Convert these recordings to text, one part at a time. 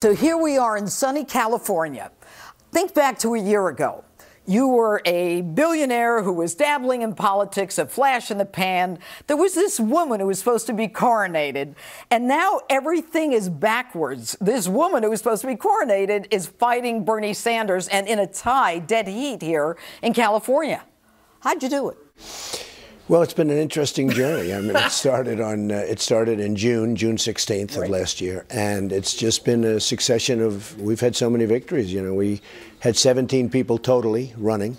So here we are in sunny California. Think back to a year ago. You were a billionaire who was dabbling in politics, a flash in the pan. There was this woman who was supposed to be coronated, and now everything is backwards. This woman who was supposed to be coronated is fighting Bernie Sanders and in a tie, dead heat here in California. How'd you do it? Well, it's been an interesting journey. I mean, it started in June 16th of last year, and it's just been a succession of, we've had so many victories. You know, we had 17 people totally running,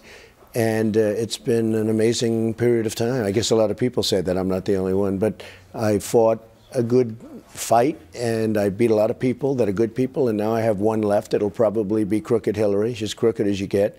and it's been an amazing period of time. I guess a lot of people say that. I'm not the only one, but I fought a good fight, and I beat a lot of people that are good people, and now I have one left. It'll probably be Crooked Hillary. She's crooked as you get.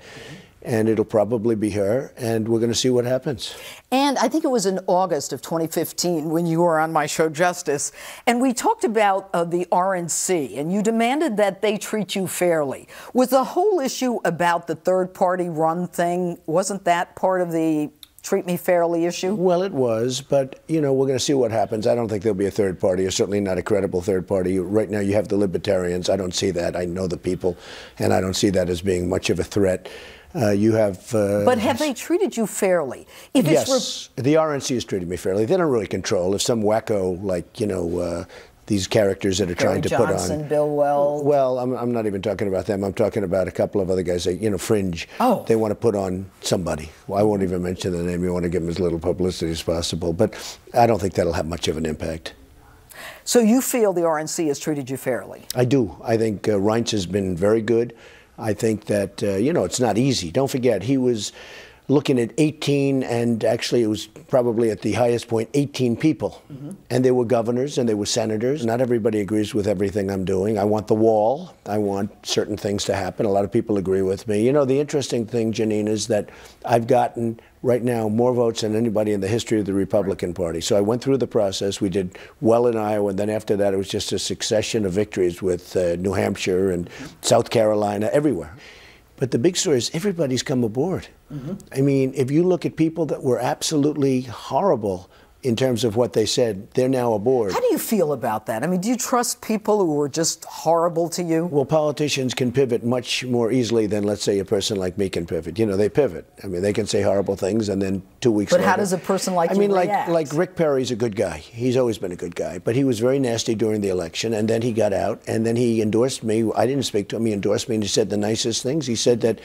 And it'll probably be her, and we're going to see what happens. And I think it was in August of 2015 when you were on my show, Justice, and we talked about the RNC, and you demanded that they treat you fairly. Was the whole issue about the third-party run thing, wasn't that part of the treat me fairly issue? Well, it was, but, you know, we're going to see what happens. I don't think there'll be a third party, or certainly not a credible third party. Right now you have the libertarians. I don't see that. I know the people, and I don't see that as being much of a threat. You have... but have they treated you fairly? Yes, the RNC has treated me fairly. They don't really control. If some wacko, like, you know, these characters that are trying to put on... Bill Weld. Well, I'm not even talking about them. I'm talking about a couple of other guys, that, you know, fringe. Oh. They want to put on somebody. Well, I won't even mention the name. You want to give them as little publicity as possible. But I don't think that'll have much of an impact. So you feel the RNC has treated you fairly? I do. I think Reince has been very good. I think that, you know, it's not easy. Don't forget, he was looking at 18, and actually it was probably at the highest point, 18 people. Mm-hmm. And they were governors and they were senators. Not everybody agrees with everything I'm doing. I want the wall. I want certain things to happen. A lot of people agree with me. You know, the interesting thing, Jeanine, is that I've gotten right now more votes than anybody in the history of the Republican Party. So I went through the process. We did well in Iowa, and then after that it was just a succession of victories with New Hampshire and South Carolina, everywhere. But the big story is everybody's come aboard. Mm-hmm. I mean, if you look at people that were absolutely horrible in terms of what they said, they're now aboard. How do you feel about that? I mean, do you trust people who were just horrible to you? Well, politicians can pivot much more easily than, let's say, a person like me can pivot. You know, they pivot. I mean, they can say horrible things, and then 2 weeks later... But how does a person like you react? like Rick Perry's a good guy. He's always been a good guy. But he was very nasty during the election, and then he got out, and then he endorsed me. I didn't speak to him. He endorsed me, and he said the nicest things. He said that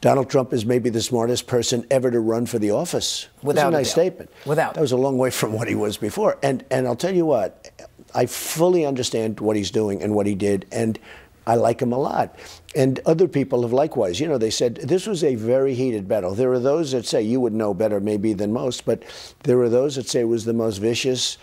Donald Trump is maybe the smartest person ever to run for the office. Without That's a nice statement. Without. That was a long way from what he was before. And I'll tell you what, I fully understand what he's doing and what he did, and I like him a lot. And other people have likewise. You know, they said this was a very heated battle. There are those that say, you would know better maybe than most, but there are those that say it was the most vicious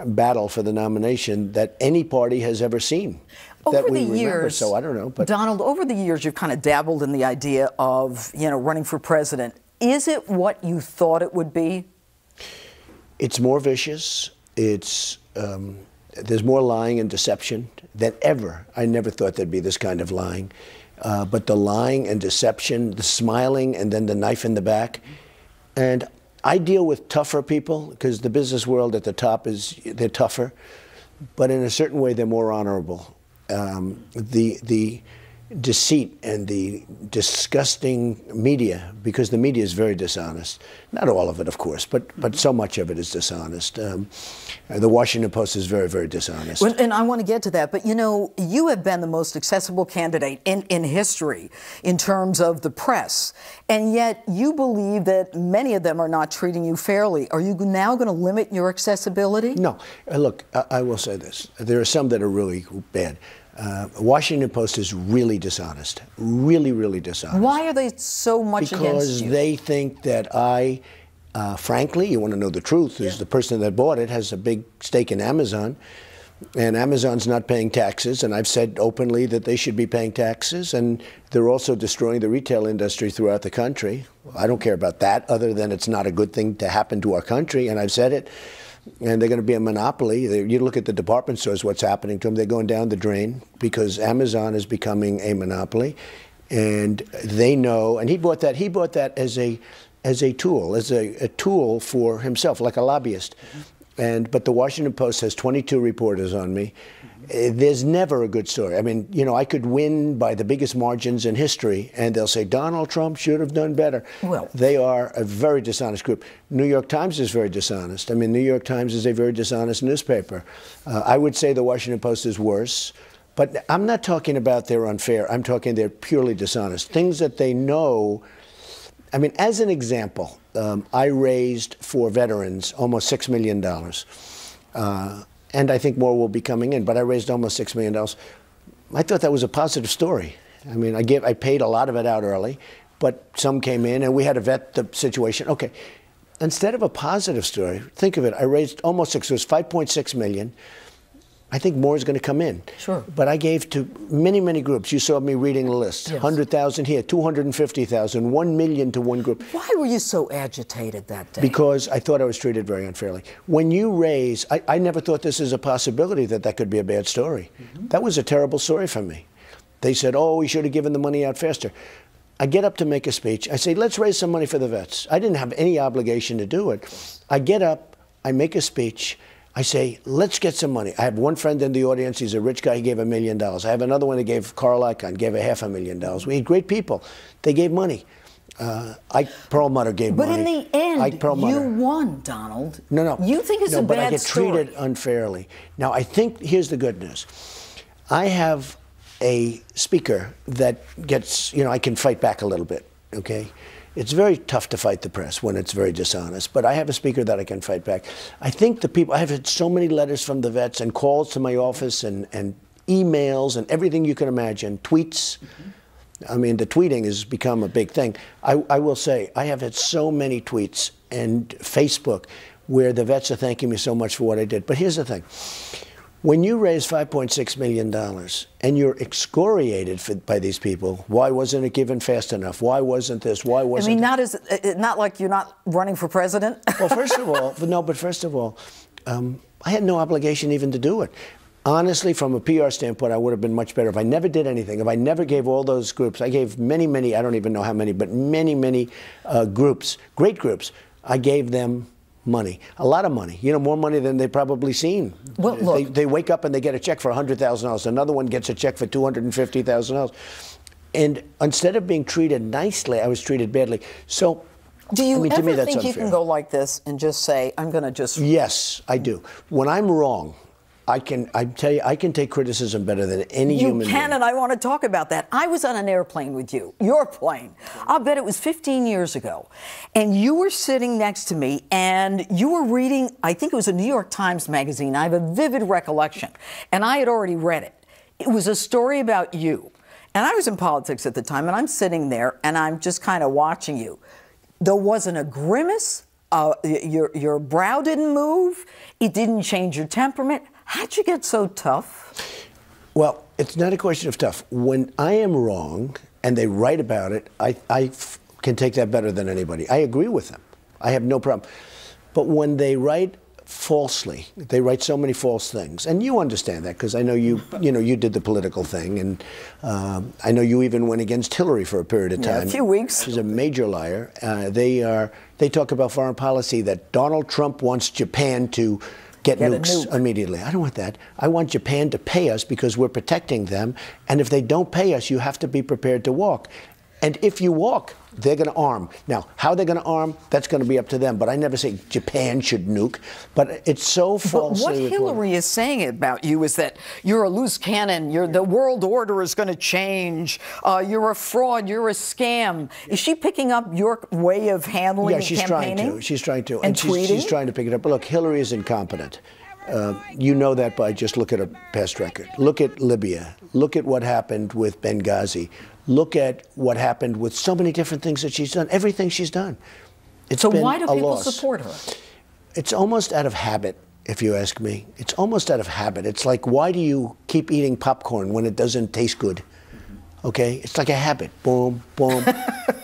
battle for the nomination that any party has ever seen. Over the years, so I don't know. But Donald, over the years, you've kind of dabbled in the idea of, you know, running for president. Is it what you thought it would be? It's more vicious. It's there's more lying and deception than ever. I never thought there'd be this kind of lying. But the lying and deception, the smiling, and then the knife in the back. And I deal with tougher people because the business world at the top they're tougher, but in a certain way they're more honorable. The deceit and the disgusting media, because the media is very dishonest. Not all of it, of course, but so much of it is dishonest. The Washington Post is very, very dishonest. Well, and I want to get to that, but you know, you have been the most accessible candidate in history in terms of the press, and yet you believe that many of them are not treating you fairly. Are you now going to limit your accessibility? No. Look, I will say this. There are some that are really bad. Washington Post is really dishonest, really, really dishonest. Why are they so much against you? Because they think that I, frankly, you want to know the truth, is the person that bought it has a big stake in Amazon, and Amazon's not paying taxes, and I've said openly that they should be paying taxes, and they're also destroying the retail industry throughout the country. I don't care about that, other than it's not a good thing to happen to our country, and I've said it. And they're going to be a monopoly. You look at the department stores, what's happening to them. They're going down the drain because Amazon is becoming a monopoly. And they know, and he bought that as a tool for himself, like a lobbyist. But the Washington Post has 22 reporters on me. There's never a good story. I mean, you know, I could win by the biggest margins in history, and they'll say Donald Trump should have done better. Well, they are a very dishonest group. New York Times is very dishonest. I mean, New York Times is a very dishonest newspaper. I would say the Washington Post is worse. But I'm not talking about they're unfair. I'm talking they're purely dishonest. Things that they know. I mean, as an example, I raised for veterans almost $6 million. And I think more will be coming in, but I raised almost $6 million. I thought that was a positive story. I mean, I paid a lot of it out early, but some came in and we had to vet the situation. Okay, instead of a positive story, think of it, I raised almost it was 5.6 million. I think more is going to come in. Sure. But I gave to many, many groups. You saw me reading the list. Yes. 100,000 here, 250,000, 1 million to one group. Why were you so agitated that day? Because I thought I was treated very unfairly. When you raise, I never thought this is a possibility that could be a bad story. Mm-hmm. That was a terrible story for me. They said, oh, we should have given the money out faster. I get up to make a speech. I say, let's raise some money for the vets. I didn't have any obligation to do it. I get up, I make a speech. I say, let's get some money. I have one friend in the audience. He's a rich guy. He gave $1 million. I have another one that gave, Carl Icahn, gave $500,000. We had great people. They gave money. Ike Perlmutter gave money. But in the end, you won, Donald. No. You think it's a bad story. But I get treated unfairly. Now, I think, here's the good news. I have a speaker that gets, you know, I can fight back a little bit, okay? It's very tough to fight the press when it's very dishonest, but I have a speaker that I can fight back. I think the people, I have had so many letters from the vets and calls to my office and emails and everything you can imagine, tweets. Mm-hmm. I mean, the tweeting has become a big thing. I will say, I have had so many tweets and Facebook where the vets are thanking me so much for what I did. But here's the thing. When you raise $5.6 million and you're excoriated by these people, why wasn't it given fast enough? Why wasn't this? Why wasn't not like you're not running for president? Well, first of all, I had no obligation even to do it. Honestly, from a PR standpoint, I would have been much better if I never did anything. If I never gave all those groups, I gave many, I don't even know how many, but many groups, great groups, I gave them money, a lot of money, you know, more money than they've probably seen. Well, look, they wake up and they get a check for $100,000. Another one gets a check for $250,000. And instead of being treated nicely, I was treated badly. So, do you to ever me, that's think unfair. you can go like this and just say, I'm going to just... Yes, I do. When I'm wrong, I tell you, I can take criticism better than any human being. You can, and I want to talk about that. I was on an airplane with you, your plane. I'll bet it was 15 years ago. And you were sitting next to me, and you were reading, I think it was a New York Times magazine. I have a vivid recollection, and I had already read it. It was a story about you. And I was in politics at the time, and I'm sitting there, and I'm just kind of watching you. There wasn't a grimace. Your brow didn't move. It didn't change your temperament. How'd you get so tough? Well, it's not a question of tough. When I am wrong and they write about it, I can take that better than anybody. I agree with them. I have no problem. But when they write falsely, they write so many false things, and you understand that because I know you did the political thing, and I know you even went against Hillary for a period of time. Yeah, a few weeks. She's a major liar. They talk about foreign policy that Donald Trump wants Japan to get nukes immediately. I don't want that. I want Japan to pay us because we're protecting them. And if they don't pay us, you have to be prepared to walk. And if you walk, they're going to arm. Now, how they're going to arm, that's going to be up to them. But I never say Japan should nuke. But it's so false. But what Hillary is saying about you is that you're a loose cannon. The world order is going to change. You're a fraud. You're a scam. Is she picking up your way of handling campaigning? She's trying to. And tweeting? She's trying to pick it up. But look, Hillary is incompetent. You know that by just look at her past record. Look at Libya. Look at what happened with Benghazi. Look at what happened with so many different things that she's done. Everything she's done. So why do people support her? It's almost out of habit, if you ask me. It's almost out of habit. It's like, why do you keep eating popcorn when it doesn't taste good? Okay? It's like a habit. Boom, boom.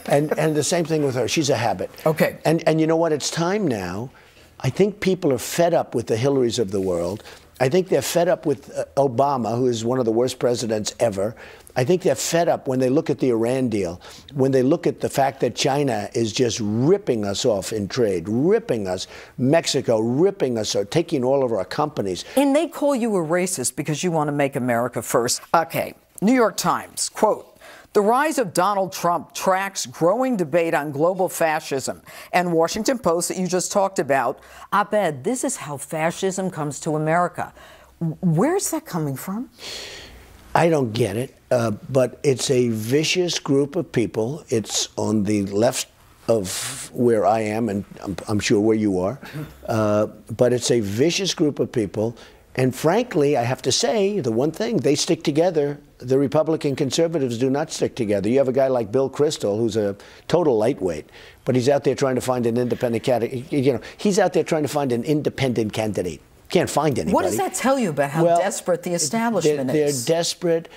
and the same thing with her. She's a habit. Okay. And you know what? It's time now. I think people are fed up with the Hillarys of the world. I think they're fed up with Obama, who is one of the worst presidents ever. I think they're fed up when they look at the Iran deal, when they look at the fact that China is just ripping us off in trade, ripping us, Mexico ripping us, or taking all of our companies. And they call you a racist because you want to make America first. Okay, New York Times, quote, "The rise of Donald Trump tracks growing debate on global fascism." And Washington Post, that you just talked about, op-ed, "This is how fascism comes to America." Where's that coming from? I don't get it, but it's a vicious group of people. It's on the left of where I am, and I'm sure where you are. But it's a vicious group of people. And frankly, I have to say, the one thing, they stick together. The Republican conservatives do not stick together. You have a guy like Bill Kristol, who's a total lightweight, but he's out there trying to find an independent candidate. You know, he's out there trying to find an independent candidate. Can't find anybody. What does that tell you about how desperate the establishment is? They're desperate.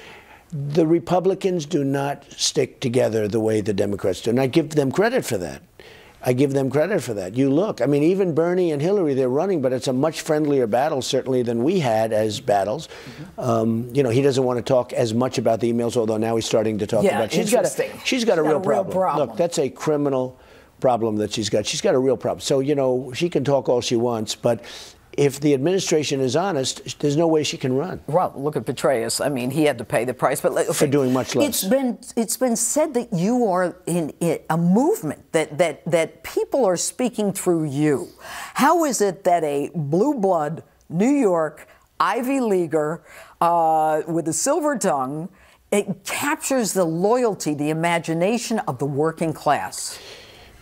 The Republicans do not stick together the way the Democrats do. And I give them credit for that. I give them credit for that. You look, I mean, even Bernie and Hillary, they're running, but it's a much friendlier battle, certainly, than we had as battles. You know, he doesn't want to talk as much about the emails, although now he's starting to talk about it. She's got a real problem. Look, that's a criminal problem that she's got. She's got a real problem. So, you know, she can talk all she wants, but if the administration is honest, there's no way she can run. Well, look at Petraeus. I mean, he had to pay the price, but okay, for doing much less. It's been said that you are in a movement that people are speaking through you. How is it that a blue blood New York Ivy Leaguer with a silver tongue, it captures the loyalty, the imagination of the working class?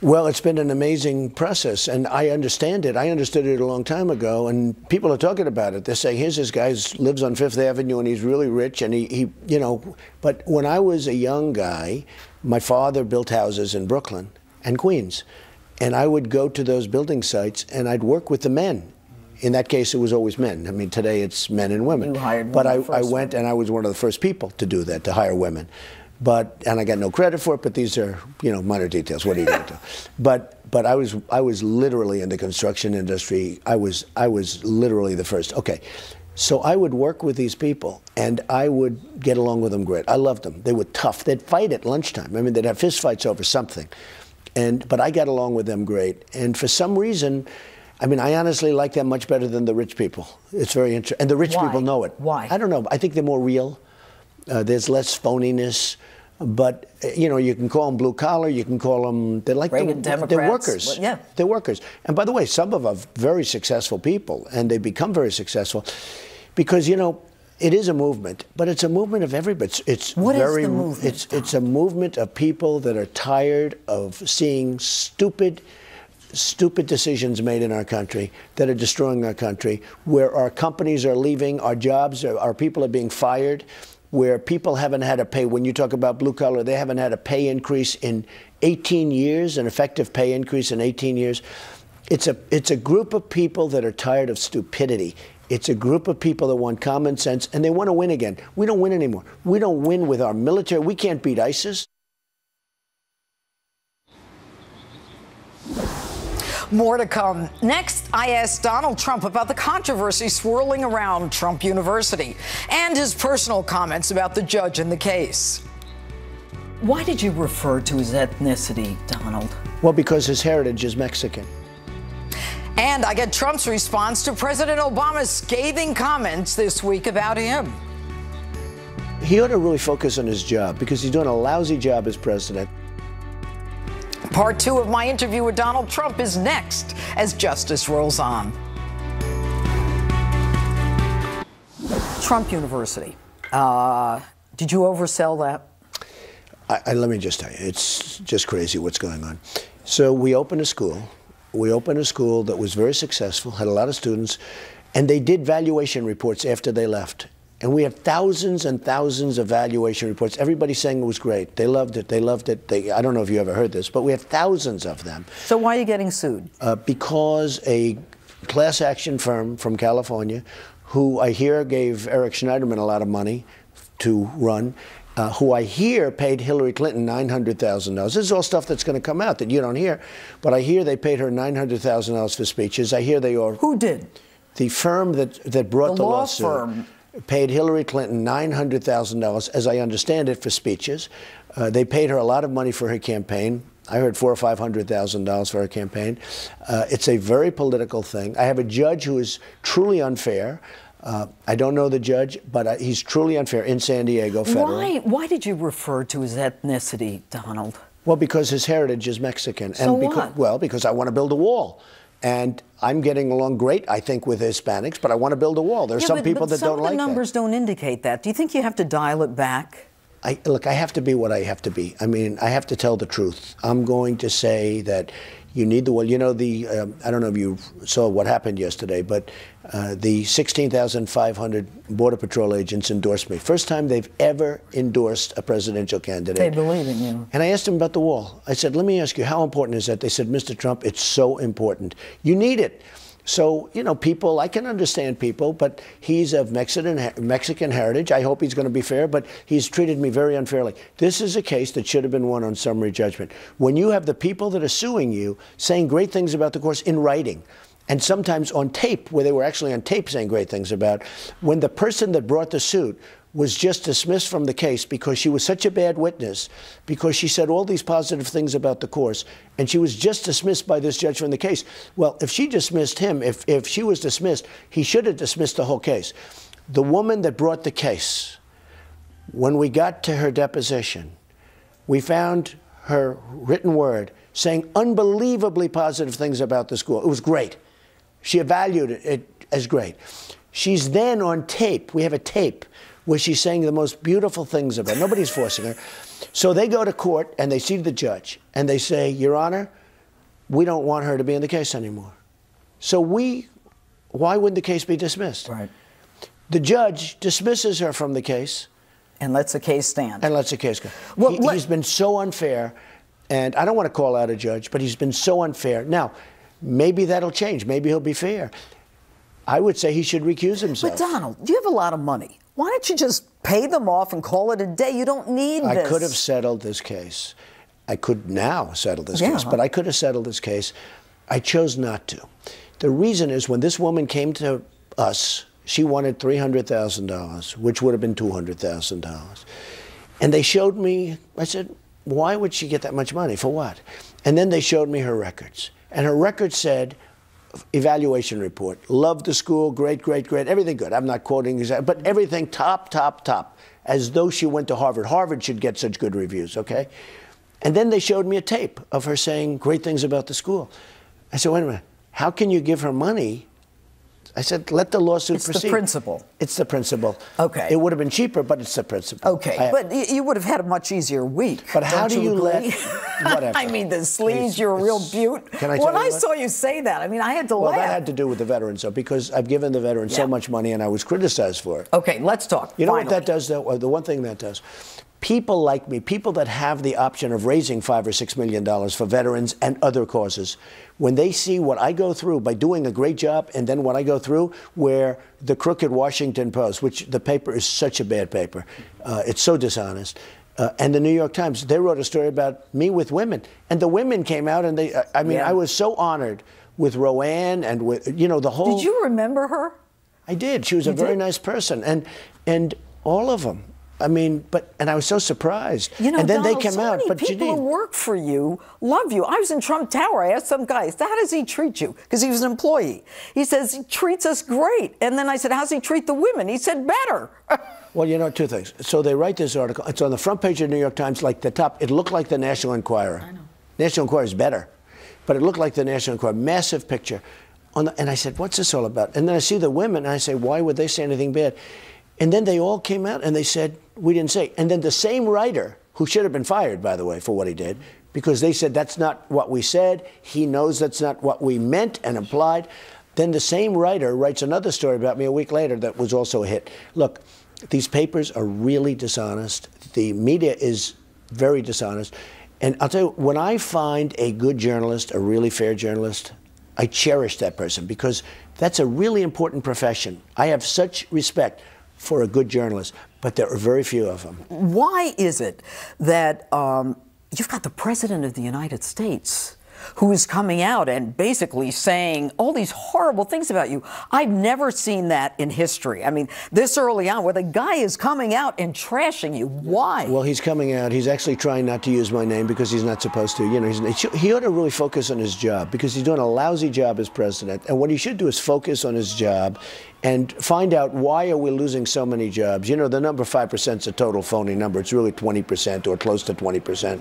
Well, it's been an amazing process, and I understand it. I understood it a long time ago, and people are talking about it. They're saying, here's this guy who lives on Fifth Avenue, and he's really rich, and he you know. But when I was a young guy, my father built houses in Brooklyn and Queens, and I would go to those building sites, and I'd work with the men. In that case, it was always men. I mean, today it's men and women. You hired but I went, and I was one of the first people to do that, to hire women. And I got no credit for it, but these are, you know, minor details. What are you going to do? But I was literally in the construction industry. I was literally the first. Okay. So I would work with these people, and I would get along with them great. I loved them. They were tough. They'd fight at lunchtime. I mean, they'd have fist fights over something. But I got along with them great. And for some reason, I mean, I honestly like them much better than the rich people. It's very interesting. And the rich people know it. Why? I don't know. I think they're more real. There's less phoniness. But, you know, you can call them blue collar, you can call them, they're like they're workers. Well, yeah. They're workers. And by the way, some of them are very successful people, and they become very successful because, you know, it is a movement, but it's a movement of everybody. What is the movement? It's a movement of people that are tired of seeing stupid decisions made in our country that are destroying our country, where our companies are leaving, our jobs, our people are being fired, where people haven't had a pay. When you talk about blue collar, they haven't had a pay increase in 18 years, an effective pay increase in 18 years. It's a group of people that are tired of stupidity. It's a group of people that want common sense, and they want to win again. We don't win anymore. We don't win with our military. We can't beat ISIS. More to come. Next, I asked Donald Trump about the controversy swirling around Trump University and his personal comments about the judge in the case. Why did you refer to his ethnicity, Donald? Well, because his heritage is Mexican. And I get Trump's response to President Obama's scathing comments this week about him. He ought to really focus on his job because he's doing a lousy job as president. Part 2 of my interview with Donald Trump is next as justice rolls on. Trump University. Did you oversell that? Let me just tell you, it's just crazy what's going on. So we opened a school. We opened a school that was very successful, had a lot of students, and they did valuation reports after they left. And we had thousands and thousands of valuation reports. Everybody saying it was great. They loved it. They loved it. I don't know if you ever heard this, but we had thousands of them. So why are you getting sued? Because a class action firm from California, who I hear gave Eric Schneiderman a lot of money to run, who I hear paid Hillary Clinton $900,000. This is all stuff that's going to come out that you don't hear. But I hear they paid her $900,000 for speeches. I hear they are. Who did? The firm that brought the law lawsuit firm paid Hillary Clinton $900,000, as I understand it, for speeches. They paid her a lot of money for her campaign. I heard $400,000 or $500,000 for her campaign. It's a very political thing. I have a judge who is truly unfair. I don't know the judge, but he's truly unfair in San Diego federal. Why did you refer to his ethnicity, Donald? Well, because his heritage is Mexican. So and what? Well, because I want to build a wall. And I'm getting along great, I think, with Hispanics, but I want to build a wall. There's some people that don't like that. Some of the numbers don't indicate that. Do you think you have to dial it back? Look, I have to be what I have to be. I mean, I have to tell the truth. I'm going to say that you need the wall. You know, I don't know if you saw what happened yesterday, but the 16,500 Border Patrol agents endorsed me. First time they've ever endorsed a presidential candidate. They believe in you. And I asked them about the wall. I said, let me ask you, how important is that? They said, Mr. Trump, it's so important. You need it. So, you know, people, I can understand people, but he's of Mexican heritage. I hope he's going to be fair, but he's treated me very unfairly. This is a case that should have been won on summary judgment. When you have the people that are suing you saying great things about the course in writing, and sometimes on tape, where they were actually on tape saying great things about, when the person that brought the suit was just dismissed from the case because she was such a bad witness, because she said all these positive things about the course, and she was just dismissed by this judge from the case. Well, if she dismissed him, if she was dismissed, he should have dismissed the whole case. The woman that brought the case, when we got to her deposition, we found her written word saying unbelievably positive things about the school. It was great. She evaluated it as great. She's then on tape. We have a tape where she's saying the most beautiful things about it. Nobody's forcing her. So they go to court and they see the judge and they say, Your Honor, we don't want her to be in the case anymore. So why wouldn't the case be dismissed? Right. The judge dismisses her from the case. And lets the case stand. And lets the case go. Well, he's been so unfair, and I don't want to call out a judge, but he's been so unfair. Now, maybe that'll change. Maybe he'll be fair. I would say he should recuse himself. But Donald, you have a lot of money. Why don't you just pay them off and call it a day? You don't need this. I could have settled this case. I could now settle this case, but I could have settled this case. I chose not to. The reason is when this woman came to us, she wanted $300,000, which would have been $200,000. And they showed me, I said, why would she get that much money? For what? And then they showed me her records. And her records said, evaluation report, loved the school, great, great, great, everything good. I'm not quoting exactly, but everything top, top, top, as though she went to Harvard. Harvard should get such good reviews, okay? And then they showed me a tape of her saying great things about the school. I said, wait a minute, how can you give her money? I said, let the lawsuit proceed. It's the principle. It's the principle. Okay. It would have been cheaper, but it's the principle. Okay, but you would have had a much easier week. But how do you let, whatever. I mean, the sleeves, you're a real beaut. Can I tell when you I what? saw you say that, I mean, I had to laugh. Well, that had to do with the veterans, though, because I've given the veterans so much money and I was criticized for it. Okay, let's talk. You know what that does, though? The one thing that does? People like me, people that have the option of raising $5 or $6 million for veterans and other causes, when they see what I go through by doing a great job, and then what I go through where the crooked Washington Post, which the paper is such a bad paper, it's so dishonest, and the New York Times, they wrote a story about me with women. And the women came out and they, I mean, I was so honored with Roanne and with, you know, the whole. Did you remember her? I did. She was a very nice person. And all of them. I mean, and I was so surprised. You know, and then Donald, they came out. But people Jeanine, who work for you love you. I was in Trump Tower. I asked some guy, how does he treat you? Because he was an employee. He says, he treats us great. And then I said, how's he treat the women? He said, better. Well, you know, two things. So they write this article. It's on the front page of the New York Times, like the top. It looked like the National Enquirer. I know. National Enquirer is better. But it looked like the National Enquirer. Massive picture. And I said, what's this all about? And then I see the women, and I say, why would they say anything bad? And then they all came out and they said, we didn't say. And then the same writer, who should have been fired, by the way, for what he did, because they said that's not what we said. He knows that's not what we meant and implied. Then the same writer writes another story about me a week later that was also a hit. Look, these papers are really dishonest. The media is very dishonest. And I'll tell you, when I find a good journalist, a really fair journalist, I cherish that person because that's a really important profession. I have such respect for a good journalist, but there are very few of them. Why is it that you've got the President of the United States who is coming out and basically saying all these horrible things about you. I've never seen that in history. I mean, this early on, where the guy is coming out and trashing you. Why? Well, he's coming out. He's actually trying not to use my name because he's not supposed to. You know, he ought to really focus on his job because he's doing a lousy job as president. And what he should do is focus on his job and find out why are we losing so many jobs. You know, the number 5% is a total phony number. It's really 20% or close to 20%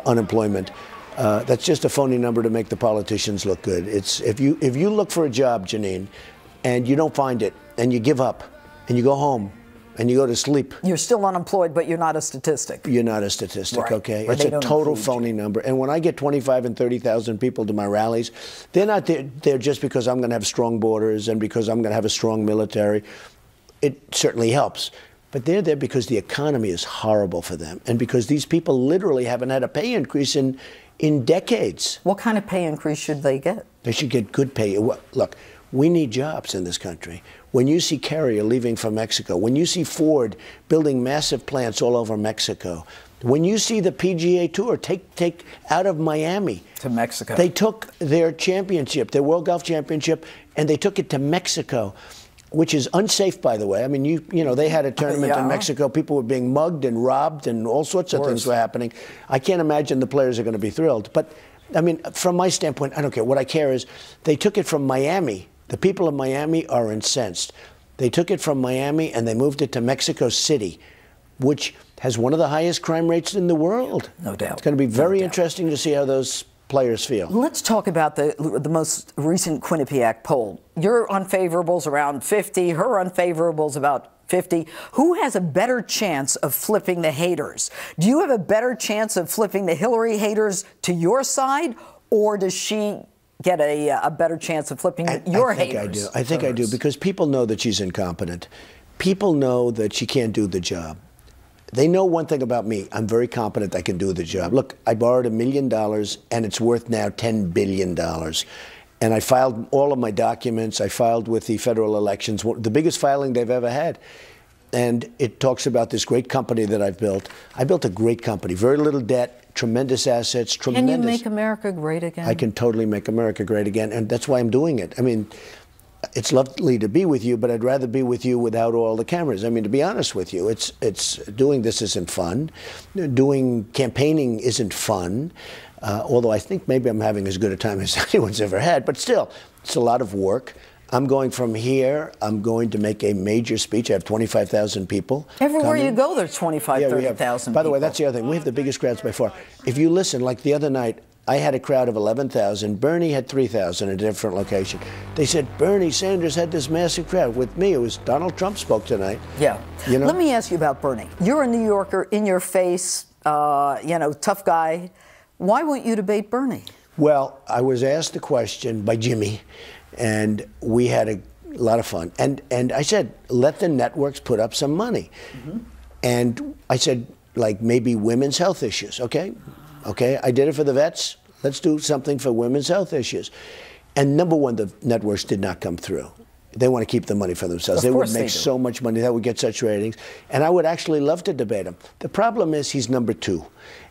unemployment. That's just a phony number to make the politicians look good. It's if you look for a job, Jeanine, and you don't find it, and you give up, and you go home, and you go to sleep. You're still unemployed, but you're not a statistic. You're not a statistic, right. Okay? It's a total phony number. And when I get 25 and 30,000 people to my rallies, they're not there just because I'm going to have strong borders and because I'm going to have a strong military. It certainly helps. But they're there because the economy is horrible for them and because these people literally haven't had a pay increase in decades. What kind of pay increase should they get? They should get good pay. Look, we need jobs in this country. When you see Carrier leaving for Mexico, when you see Ford building massive plants all over Mexico, when you see the PGA Tour take out of Miami to Mexico, they took their championship, their World Golf Championship, and they took it to Mexico, which is unsafe, by the way. I mean, you know, they had a tournament in Mexico. People were being mugged and robbed, and all sorts of things were happening. I can't imagine the players are going to be thrilled. But I mean, from my standpoint, I don't care. What I care is they took it from Miami. The people of Miami are incensed. They took it from Miami and they moved it to Mexico City, which has one of the highest crime rates in the world. No doubt. It's going to be very interesting to see how those players feel. Let's talk about the most recent Quinnipiac poll. Your unfavorables around 50, her unfavorables about 50. Who has a better chance of flipping the haters? Do you have a better chance of flipping the Hillary haters to your side, or does she get a better chance of flipping your haters? I think I do, because people know that she's incompetent. People know that she can't do the job. They know one thing about me. I'm very competent. I can do the job. Look, I borrowed $1 million, and it's worth now $10 billion. And I filed all of my documents. I filed with the federal elections, the biggest filing they've ever had. And it talks about this great company that I've built. I built a great company, very little debt, tremendous assets, tremendous. Can you make America great again? I can totally make America great again, and that's why I'm doing it. I mean, it's lovely to be with you, but I'd rather be with you without all the cameras. I mean, to be honest with you, it's doing this isn't fun. Doing campaigning isn't fun, although I think maybe I'm having as good a time as anyone's ever had. But still, it's a lot of work. I'm going from here. I'm going to make a major speech. I have 25,000 people. Everywhere you go, there's 25,000, 30,000 people. By the way, that's the other thing. We have the biggest crowds by far. If you listen, like the other night, I had a crowd of 11,000. Bernie had 3,000 at a different location. They said Bernie Sanders had this massive crowd. With me, it was Donald Trump spoke tonight. Yeah. You know? Let me ask you about Bernie. You're a New Yorker, in your face, you know, tough guy. Why won't you debate Bernie? Well, I was asked the question by Jimmy, and we had a lot of fun. And I said, let the networks put up some money. Mm-hmm. And I said, like, maybe women's health issues, okay? Okay, I did it for the vets. Let's do something for women's health issues. And number one, the networks did not come through. They want to keep the money for themselves. They would make so much money. That would get such ratings. And I would actually love to debate him. The problem is he's number two.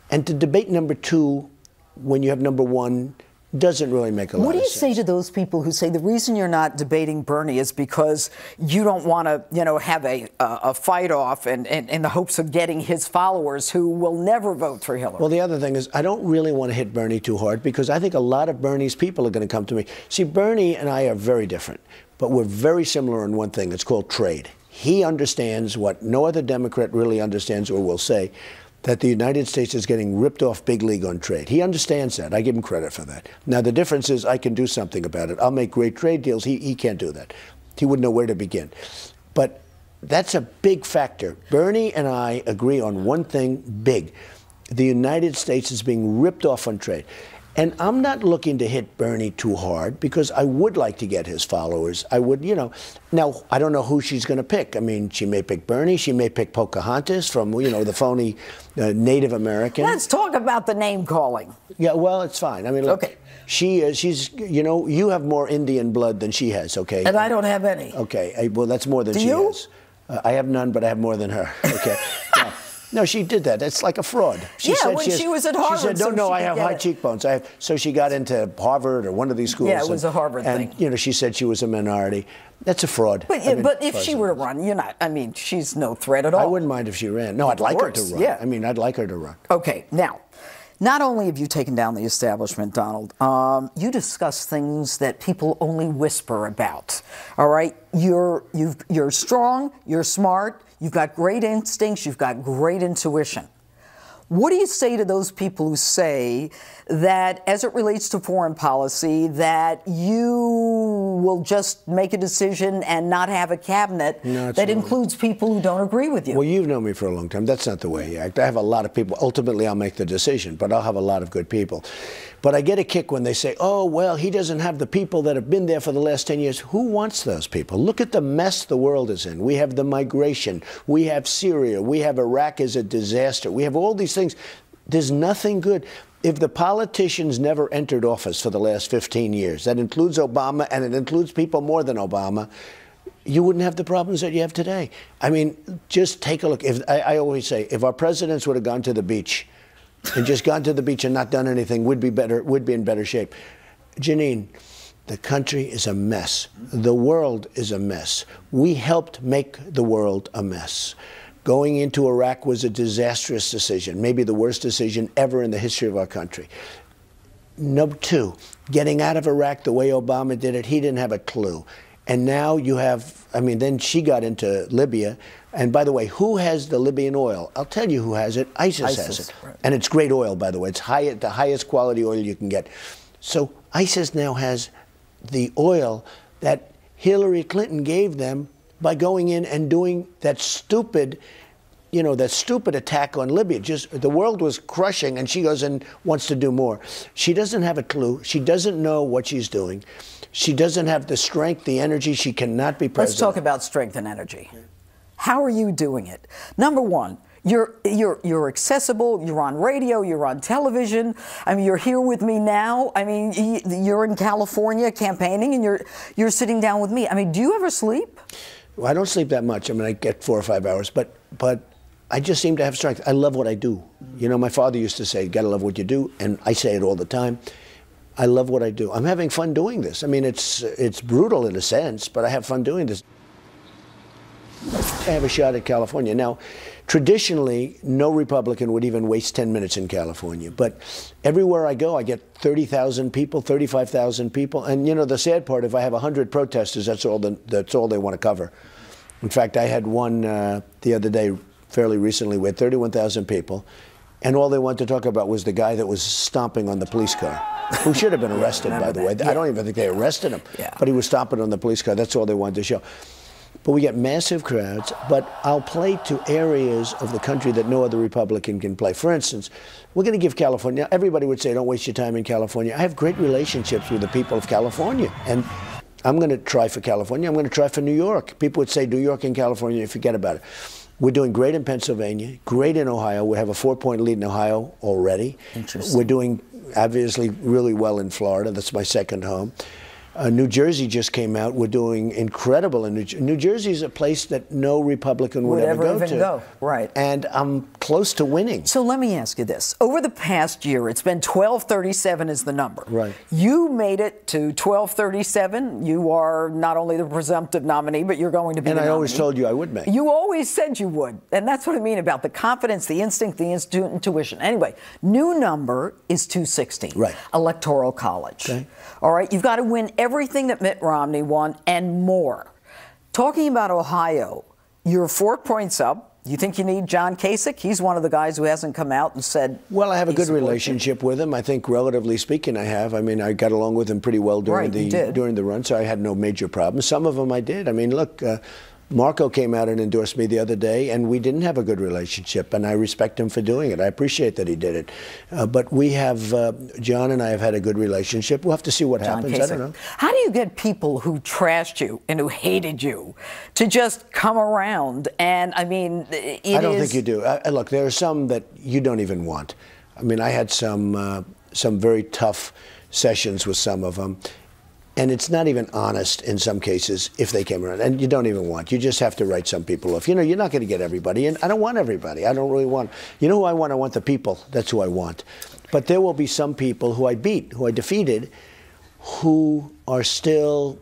And to debate number two when you have number one doesn't really make a lot of sense. What do you say to those people who say the reason you're not debating Bernie is because you don't want to, you know, have a fight off and in the hopes of getting his followers who will never vote for Hillary? Well, the other thing is I don't really want to hit Bernie too hard because I think a lot of Bernie's people are going to come to me. See, Bernie and I are very different, but we're very similar in one thing. It's called trade. He understands what no other Democrat really understands or will say, that the United States is getting ripped off big league on trade. He understands that. I give him credit for that. Now, the difference is I can do something about it. I'll make great trade deals. He can't do that. He wouldn't know where to begin. But that's a big factor. Bernie and I agree on one thing big. The United States is being ripped off on trade. And I'm not looking to hit Bernie too hard because I would like to get his followers. I would, you know. Now, I don't know who she's going to pick. I mean, she may pick Bernie. She may pick Pocahontas from, you know, the phony Native American. Let's talk about the name calling. Yeah, well, it's fine. I mean, look, okay. She's, you know, you have more Indian blood than she has, okay? And I don't have any. Okay, well, that's more than she has. I have none, but I have more than her, okay? No, she did that. It's like a fraud. She said when she was at Harvard. She said, no, so no, I have high cheekbones. So she got into Harvard or one of these schools. Yeah, it was a Harvard thing. And, you know, she said she was a minority. That's a fraud. But if she were to run, you're not, I mean, she's no threat at all. I wouldn't mind if she ran. No, I'd like her to run. Yeah. I mean, I'd like her to run. Okay, now, not only have you taken down the establishment, Donald, you discuss things that people only whisper about. All right, you're strong, you're smart, you've got great instincts, you've got great intuition. What do you say to those people who say that, as it relates to foreign policy, that you will just make a decision and not have a cabinet that includes people who don't agree with you? Well, you've known me for a long time. That's not the way I act. I have a lot of people. Ultimately, I'll make the decision, but I'll have a lot of good people. But I get a kick when they say, oh, well, he doesn't have the people that have been there for the last 10 years. Who wants those people? Look at the mess the world is in. We have the migration. We have Syria. We have Iraq as a disaster. We have all these things. There's nothing good. If the politicians never entered office for the last 15 years, that includes Obama and it includes people more than Obama, you wouldn't have the problems that you have today. I mean, just take a look. I always say, if our presidents would have gone to the beach and just gone to the beach and not done anything, we'd be in better shape. Jeanine, the country is a mess. The world is a mess. We helped make the world a mess. Going into Iraq was a disastrous decision, maybe the worst decision ever in the history of our country. Number two, getting out of Iraq the way Obama did it, he didn't have a clue. And now you have, I mean, then she got into Libya. And by the way, who has the Libyan oil? I'll tell you who has it. ISIS has it. Right. And it's great oil, by the way. It's the highest quality oil you can get. So ISIS now has the oil that Hillary Clinton gave them by going in and doing that stupid, you know, that stupid attack on Libya. Just the world was crushing, and she goes and wants to do more. She doesn't have a clue. She doesn't know what she's doing. She doesn't have the strength, the energy. She cannot be president. Let's talk about strength and energy. How are you doing it? Number one, you're accessible. You're on radio. You're on television. I mean, you're here with me now. I mean, you're in California campaigning, and you're sitting down with me. I mean, do you ever sleep? Well, I don't sleep that much. I mean, I get 4 or 5 hours, but I just seem to have strength. I love what I do. You know, my father used to say, you gotta love what you do, and I say it all the time. I love what I do. I'm having fun doing this. I mean, it's brutal in a sense, but I have fun doing this. I have a shot at California. Now, traditionally, no Republican would even waste 10 minutes in California. But everywhere I go, I get 30,000 people, 35,000 people. And, you know, the sad part, if I have 100 protesters, that's all they want to cover. In fact, I had one the other day, fairly recently, with 31,000 people. And all they wanted to talk about was the guy that was stomping on the police car, who should have been arrested, by the way. Yeah. I don't even think they arrested him. Yeah. But he was stomping on the police car. That's all they wanted to show. But we get massive crowds, but I'll play to areas of the country that no other Republican can play. For instance, we're going to give California, everybody would say, don't waste your time in California. I have great relationships with the people of California, and I'm going to try for California. I'm going to try for New York. People would say New York and California, forget about it. We're doing great in Pennsylvania, great in Ohio. We have a 4-point lead in Ohio already. Interesting. We're doing, obviously, really well in Florida. That's my second home. New Jersey just came out. We're doing incredible in New Jersey. New Jersey is a place that no Republican would ever go to. Right. And I'm close to winning. So let me ask you this. Over the past year, it's been 1237 is the number. Right. You made it to 1237. You are not only the presumptive nominee, but you're going to be the nominee. And I always told you I would make it. You always said you would. And that's what I mean about the confidence, the instinct, the intuition. Anyway, new number is 260. Right. Electoral College. Okay. All right. You've got to win everything that Mitt Romney won and more. Talking about Ohio, you're 4 points up. You think you need John Kasich? He's one of the guys who hasn't come out and said. Well, I have a good relationship with him. I think, relatively speaking, I have. I mean, I got along with him pretty well during the run, so I had no major problems. Some of them I did. I mean, look, Marco came out and endorsed me the other day, and we didn't have a good relationship, and I respect him for doing it. I appreciate that he did it. But we have, John and I have had a good relationship. We'll have to see what happens. I don't know. How do you get people who trashed you and who hated you to just come around? And, I mean, I don't think you do. Look, there are some that you don't even want. I mean, I had some very tough sessions with some of them. And it's not even honest in some cases if they came around. And you don't even want. You just have to write some people off. You know, you're not going to get everybody. And I don't want everybody. I don't really want. You know who I want? I want the people. That's who I want. But there will be some people who I beat, who I defeated, who are still,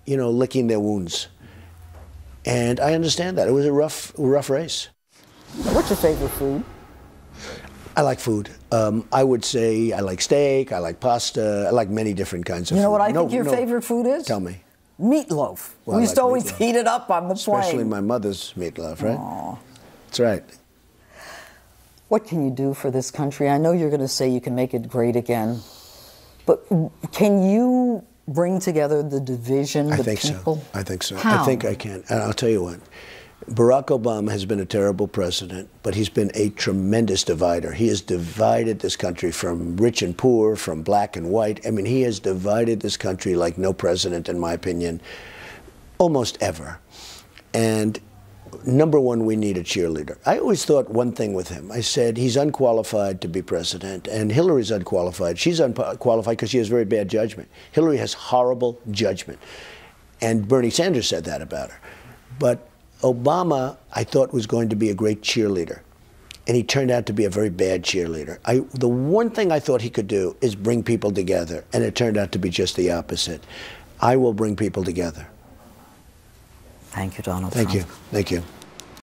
you know, licking their wounds. And I understand that. It was a rough race. What's your favorite food? I like food. I would say I like steak, I like pasta, I like many different kinds of food. You know what I think your favorite food is? Tell me. Meatloaf. Well, We used to always meatloaf. heat it up on the plane. Especially my mother's meatloaf, right? Aww. That's right. What can you do for this country? I know you're going to say you can make it great again, but can you bring together the division, the people? I think so. How? I think I can. And I'll tell you what. Barack Obama has been a terrible president, but he's been a tremendous divider. He has divided this country from rich and poor, from black and white. I mean, he has divided this country like no president, in my opinion, almost ever. And number one, we need a cheerleader. I always thought one thing with him. I said, he's unqualified to be president, and Hillary's unqualified. She's unqualified because she has very bad judgment. Hillary has horrible judgment. And Bernie Sanders said that about her. But Obama, I thought, was going to be a great cheerleader, and he turned out to be a very bad cheerleader. The one thing I thought he could do is bring people together, and it turned out to be just the opposite. I will bring people together. Thank you, Donald Thank Trump. you. Thank you.